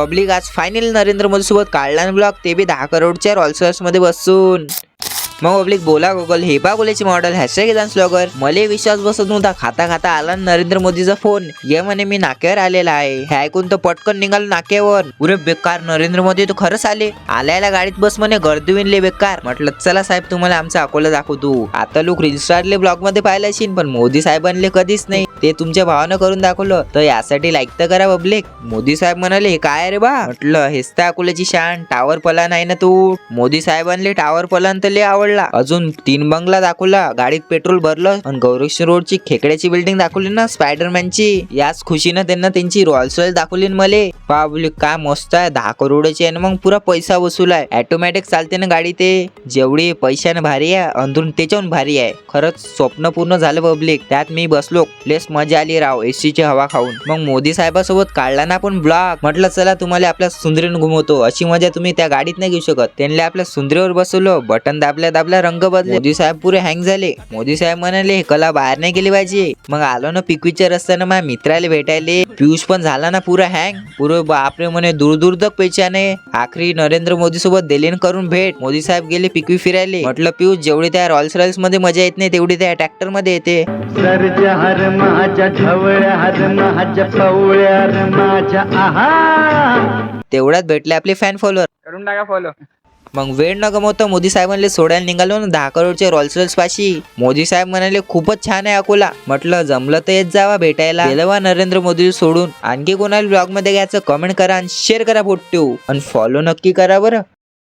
Public आज final Narendra Modi सोबत काढला ब्लॉग, ते बी 10 करोडच्या रॉल्स रॉयल्स मध्ये बसून. मग पब्लिक बोला गुगल हे बा गोलेची मॉडेल हॅशटॅग डान्स ब्लॉगर. मला विश्वास बसत नव्हता. खाता खाता आला नरेंद्र मोदीचा फोन. ये म्हणे मी नाक्यावर आलेला आहे. हे ऐकून तर पटकन निघाल नाक्यावर. उरे बेकार नरेंद्र मोदी तर खरंच आले. आल्याला गाडीत बस म्हणे गर्दी विनले बेकार. म्हटलं चला साहेब तुम्हाला आमचा अकोला दाखवतो. आता लोक रील स्टारले ब्लॉग मध्ये पाहिलं असेल पण मोदी साहेबांले कधीच नाही. ते तुमच्या भावानं करून दाखवलं तर यासाठी लाईक तर करा पब्लिक. मोदी साहेब म्हणाले हे काय रे बा. म्हटलं हेच तर अकोल्याची शान. टावर पला नाही ना तू. मोदी साहेबांले टावर पलान तर लय आवडला. अजून 3 बंगला दाखवला. गाडीत पेट्रोल भरलं आणि गौरक्ष रोडची खेकड्याची बिल्डिंग दाखवली ना स्पायडरमॅनची. याच खुशीनं त्यांना त्यांची रॉयल्स रॉयल दाखवली मले. पब्लिक काय मस्त आहे. 10 करोडची आहे. मग पुरा पैसा वसूल आहे. ऑटोमॅटिक चालते ना गाडी. ते जेवढी पैशाने भारी आहे अंदरून त्याच्याहून भारी आहे. खरंच स्वप्न पूर्ण झालं पब्लिक. त्यात मी बसलो. लेस मजा आली राव एसी ची हवा खाऊन. मग मोदी साहेबासोबत काढला ना आपण ब्लॉग. म्हटलं चला तुम्हाला आपल्या सुंदरीने घुमवतो. अशी मजा तुम्ही त्या गाडीत नाही घेऊ शकत. त्यांना आपल्या सुंदरीवर बसवलं. बटन दाबल्या रंग बदले. मोदी साहेब पुरे हँग झाले. मोदी साहेब म्हणाले कला बाहेर नाही गेली पाहिजे. मग आलो ना पिकवीच्या रस्त्यानं माझ्या मित्राला भेटायले. पियुष पण झाला ना पुरा हँग. पुरे बापरे म्हणे दूर दूर तक पैशाने. आखरी नरेंद्र मोदी सोबत दिल्लीन करून भेट. मोदी साहेब गेले पिकवी फिरायले. म्हटलं पियुष जेवढी त्या रॉयल्स रॉयल्स मध्ये मजा येत नाही तेवढी त्या ट्रॅक्टर मध्ये येते. सरजहार माझ्या ढवळ्यार माझ्या पवळ्यार माझ्या आहा. तेवढ्यात भेटले आपले फॅन फॉलोअर. करून टाका फॉलो. मग वेळ न गमवता मोदी साहेबांना सोडायला निघालो ना 10 करोडचे रॉयल्स रॉयल्स पाशी. मोदी साहेब म्हणाले खूपच छान आहे अकोला. म्हटलं जमलं तर येत जावा भेटायला. गेलं वा नरेंद्र मोदी सोडून. आणखी कोणाला ब्लॉग मध्ये घ्यायचं कमेंट करा आणि शेअर करा फोटो आणि फॉलो नक्की करा बरं.